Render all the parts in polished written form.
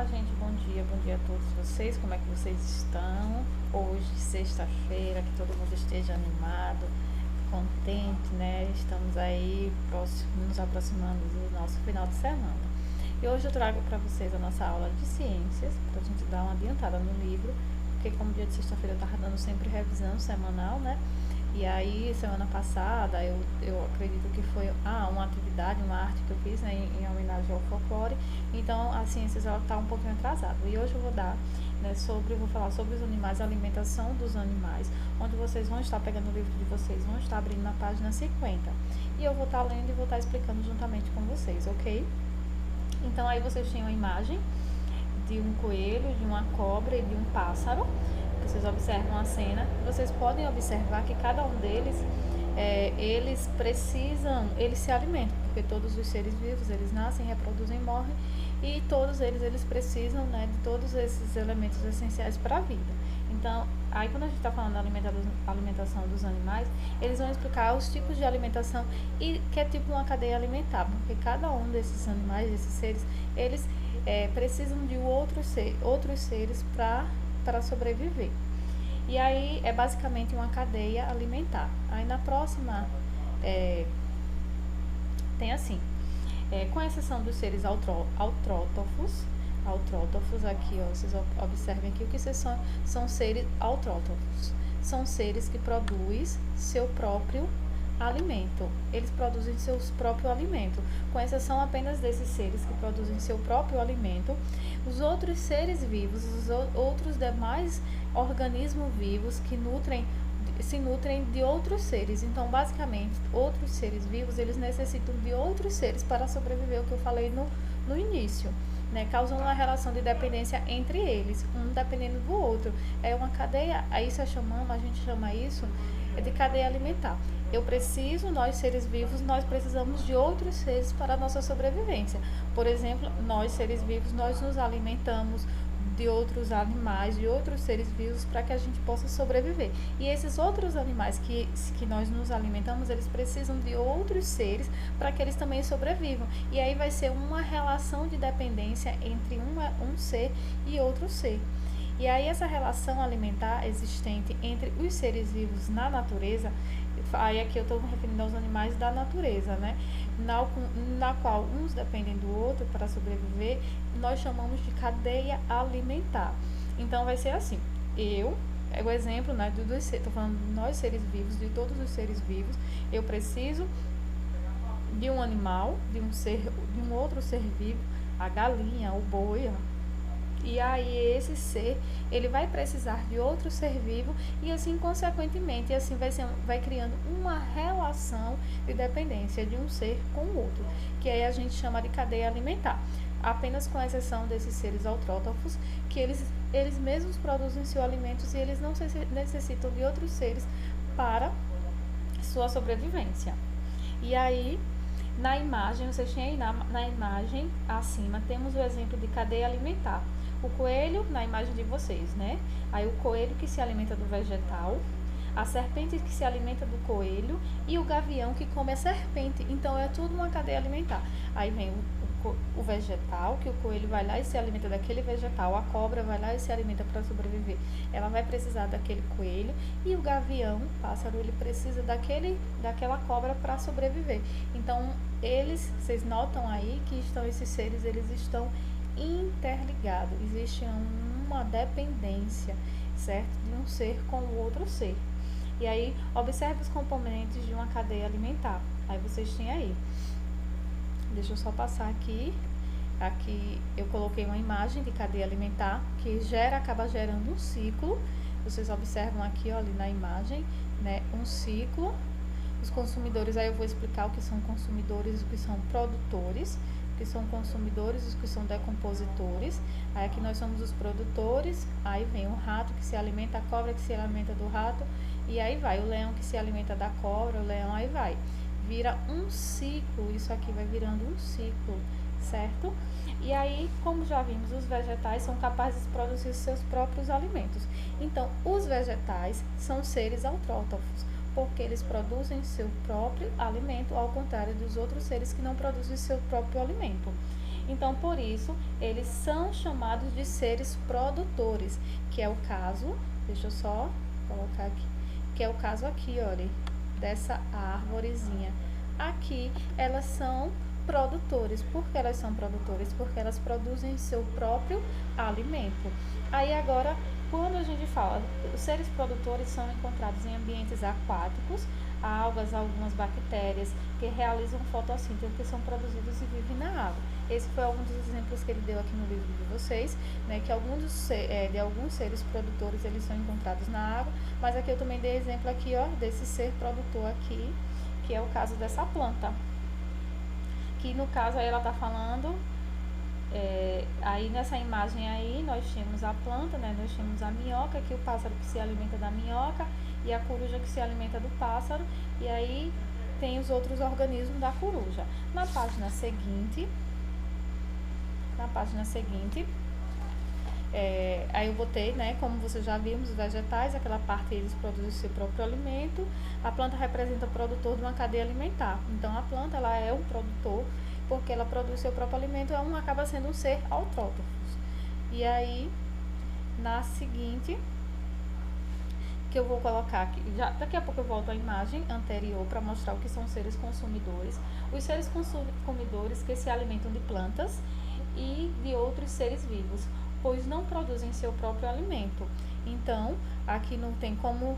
gente, bom dia a todos vocês, como é que vocês estão? Hoje, sexta-feira, que todo mundo esteja animado, contente, né? Estamos aí nos aproximando do nosso final de semana. E hoje eu trago para vocês a nossa aula de ciências, para a gente dar uma adiantada no livro, porque como dia de sexta-feira eu estava dando sempre revisão semanal, né? E aí, semana passada, eu acredito que foi uma atividade, uma arte que eu fiz, né, em homenagem ao folclore. Então, a ciências ela está um pouquinho atrasada. E hoje eu vou dar, né, vou falar sobre os animais, a alimentação dos animais, onde vocês vão estar pegando o livro de vocês, vão estar abrindo na página 50. E eu vou estar lendo e vou estar explicando juntamente com vocês, ok? Então, aí vocês têm uma imagem de um coelho, de uma cobra e de um pássaro. Vocês observam a cena, vocês podem observar que cada um deles, eles se alimentam, porque todos os seres vivos, eles nascem, reproduzem e morrem, e todos eles precisam, né, de todos esses elementos essenciais para a vida. Então, aí quando a gente está falando da alimentação dos animais, eles vão explicar os tipos de alimentação e que é tipo uma cadeia alimentar, porque cada um desses animais, desses seres, eles precisam de outros seres para sobreviver. E aí é basicamente uma cadeia alimentar. Aí na próxima tem assim, com exceção dos seres autrótofos aqui, ó, vocês observem aqui o que são seres autrótofos. São seres que produzem seu próprio alimento. Eles produzem seu próprio alimento. Com exceção apenas desses seres que produzem seu próprio alimento, os outros seres vivos, os outros demais organismos vivos que se nutrem de outros seres. Então, basicamente, outros seres vivos, eles necessitam de outros seres para sobreviver, o que eu falei no início, né? Causando uma relação de dependência entre eles, um dependendo do outro. É uma cadeia, a gente chama isso de cadeia alimentar. Nós seres vivos, nós precisamos de outros seres para a nossa sobrevivência. Por exemplo, nós seres vivos, nós nos alimentamos de outros animais, de outros seres vivos para que a gente possa sobreviver. E esses outros animais que nós nos alimentamos, eles precisam de outros seres para que eles também sobrevivam. E aí vai ser uma relação de dependência entre um ser e outro ser. E aí essa relação alimentar existente entre os seres vivos na natureza, aí aqui eu estou me referindo aos animais da natureza, né? Na qual uns dependem do outro para sobreviver, nós chamamos de cadeia alimentar. Então vai ser assim, é o exemplo, né, estou falando de nós seres vivos, de todos os seres vivos, eu preciso de um animal, de um outro ser vivo, a galinha, o boi, e aí esse ser, ele vai precisar de outro ser vivo e assim consequentemente, assim vai criando uma relação de dependência de um ser com o outro, que aí a gente chama de cadeia alimentar. Apenas com exceção desses seres autrótofos, que eles mesmos produzem seus alimentos e eles não necessitam de outros seres para sua sobrevivência. E aí, na imagem, vocês têm aí na imagem acima, temos o exemplo de cadeia alimentar. O coelho na imagem de vocês, né? Aí o coelho que se alimenta do vegetal, a serpente que se alimenta do coelho e o gavião que come a serpente. Então é tudo uma cadeia alimentar. Aí vem o vegetal, que o coelho vai lá e se alimenta daquele vegetal, a cobra vai lá e se alimenta para sobreviver. Ela vai precisar daquele coelho e o gavião, o pássaro, ele precisa daquela cobra para sobreviver. Então vocês notam aí que esses seres, eles estão interligado, existe uma dependência, certo? De um ser com o outro ser. E aí, observe os componentes de uma cadeia alimentar. Aí vocês têm aí. Deixa eu só passar aqui. Aqui eu coloquei uma imagem de cadeia alimentar que acaba gerando um ciclo. Vocês observam aqui, ó, ali na imagem, né? Um ciclo. Os consumidores, aí eu vou explicar o que são consumidores e o que são produtores. Que são consumidores, os que são decompositores. Aí aqui nós somos os produtores, aí vem o rato que se alimenta, a cobra que se alimenta do rato, e aí vai o leão que se alimenta da cobra, o leão, aí vai. Vira um ciclo, isso aqui vai virando um ciclo, certo? E aí, como já vimos, os vegetais são capazes de produzir seus próprios alimentos. Então, os vegetais são seres autrótofos, porque eles produzem seu próprio alimento, ao contrário dos outros seres que não produzem seu próprio alimento. Então, por isso, eles são chamados de seres produtores, que é o caso, deixa eu só colocar aqui, que é o caso aqui, olha, dessa árvorezinha. Aqui, elas são produtores. Por que elas são produtores? Porque elas produzem seu próprio alimento. Aí agora, quando a gente fala, os seres produtores são encontrados em ambientes aquáticos, algas, algumas bactérias que realizam fotossíntese, que são produzidos e vivem na água. Esse foi algum dos exemplos que ele deu aqui no livro de vocês, né, que de alguns seres produtores eles são encontrados na água, mas aqui eu também dei exemplo aqui, ó, desse ser produtor aqui, que é o caso dessa planta. Que no caso aí ela tá falando, aí nessa imagem aí nós temos a planta, né, nós temos a minhoca, aqui o pássaro que se alimenta da minhoca e a coruja que se alimenta do pássaro, e aí tem os outros organismos da coruja. Na página seguinte, aí eu botei, né, como vocês já vimos, os vegetais, aquela parte eles produzem o seu próprio alimento. A planta representa o produtor de uma cadeia alimentar. Então a planta ela é um produtor porque ela produz seu próprio alimento, acaba sendo um ser autrótrofo. E aí, na seguinte, que eu vou colocar aqui, daqui a pouco eu volto à imagem anterior para mostrar o que são os seres consumidores. Os seres consumidores que se alimentam de plantas e de outros seres vivos, pois não produzem seu próprio alimento. Então, aqui não tem como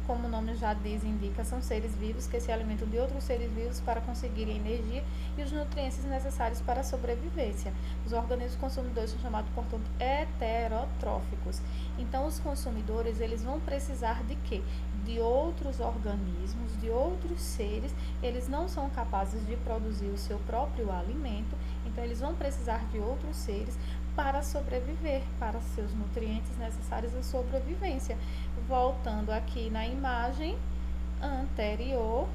o nome já diz, indica, são seres vivos que se alimentam de outros seres vivos para conseguirem energia e os nutrientes necessários para a sobrevivência. Os organismos consumidores são chamados, portanto, heterotróficos. Então, os consumidores, eles vão precisar de quê? De outros organismos, de outros seres. Eles não são capazes de produzir o seu próprio alimento, então eles vão precisar de outros seres para sobreviver, para seus nutrientes necessários à sobrevivência. Voltando aqui na imagem anterior,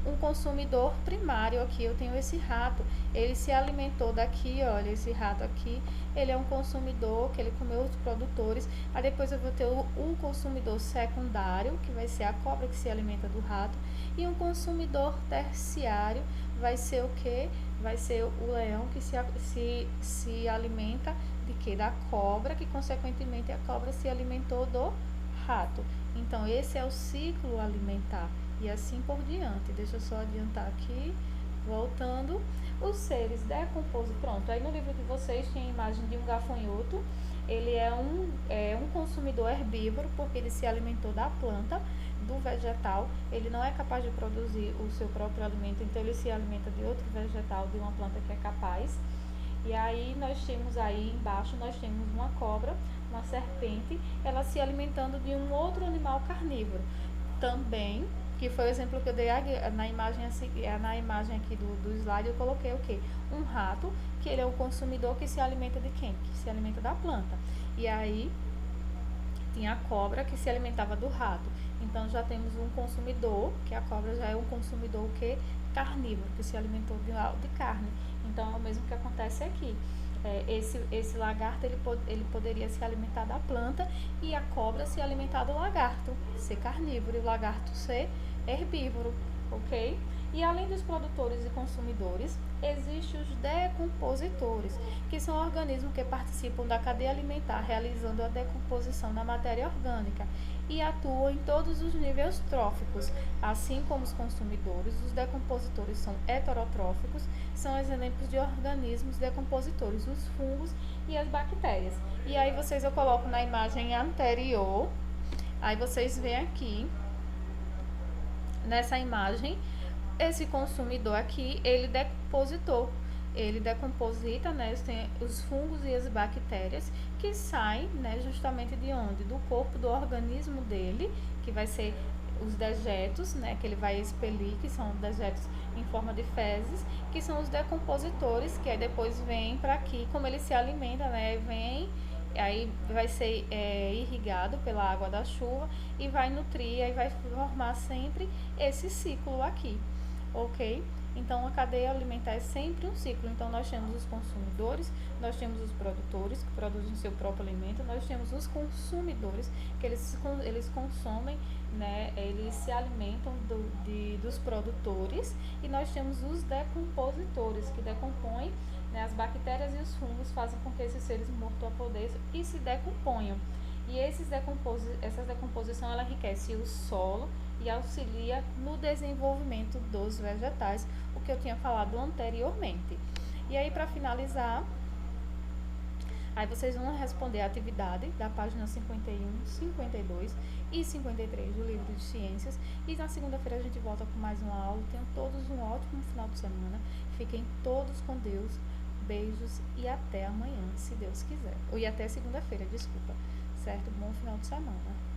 um consumidor primário, aqui eu tenho esse rato, ele se alimentou daqui, olha, esse rato aqui, ele é um consumidor, que ele comeu os produtores. Aí depois eu vou ter o consumidor secundário, que vai ser a cobra que se alimenta do rato, e um consumidor terciário vai ser o que? Vai ser o leão, que se alimenta de quê? Da cobra, que consequentemente a cobra se alimentou do rato. Então esse é o ciclo alimentar. E assim por diante. Deixa eu só adiantar aqui. Voltando. Os seres decompositores. Pronto, aí no livro de vocês tem a imagem de um gafanhoto. Ele é um consumidor herbívoro, porque ele se alimentou da planta, do vegetal. Ele não é capaz de produzir o seu próprio alimento, então ele se alimenta de outro vegetal, de uma planta que é capaz. E aí nós temos aí embaixo, nós temos uma cobra, uma serpente, ela se alimentando de um outro animal carnívoro. Também, que foi o exemplo que eu dei na imagem aqui do slide, eu coloquei o quê? Um rato, que ele é o consumidor que se alimenta de quem? Que se alimenta da planta. E aí tinha a cobra que se alimentava do rato. Então já temos um consumidor, que a cobra já é um consumidor que carnívoro, que se alimentou de carne. Então é o mesmo que acontece aqui. Esse lagarto ele poderia se alimentar da planta e a cobra se alimentar do lagarto, ser carnívoro, e o lagarto ser herbívoro, ok? E além dos produtores e consumidores, existem os decompositores, que são organismos que participam da cadeia alimentar, realizando a decomposição da matéria orgânica e atuam em todos os níveis tróficos. Assim como os consumidores, os decompositores são heterotróficos, são exemplos de organismos decompositores, os fungos e as bactérias. E aí eu coloco na imagem anterior, aí vocês veem aqui, nessa imagem, esse consumidor aqui, ele decomposita, né, os fungos e as bactérias que saem, né, justamente de onde? Do corpo do organismo dele, que vai ser os dejetos, né, que ele vai expelir, que são dejetos em forma de fezes, que são os decompositores, que aí depois vem para aqui, como ele se alimenta, né, aí vai ser irrigado pela água da chuva e vai nutrir, aí vai formar sempre esse ciclo aqui. Ok? Então a cadeia alimentar é sempre um ciclo. Então nós temos os consumidores, nós temos os produtores que produzem seu próprio alimento, nós temos os consumidores que eles consomem né, eles se alimentam dos produtores, e nós temos os decompositores, que decompõem, né, as bactérias e os fungos fazem com que esses seres mortos apodreçam e se decomponham. E essa decomposição ela enriquece o solo e auxilia no desenvolvimento dos vegetais, o que eu tinha falado anteriormente. E aí, para finalizar, aí vocês vão responder a atividade da página 51, 52 e 53 do livro de ciências. E na segunda-feira a gente volta com mais uma aula. Tenham todos um ótimo final de semana. Fiquem todos com Deus. Beijos e até amanhã, se Deus quiser. Ou e até segunda-feira, desculpa. Certo? Bom final de semana.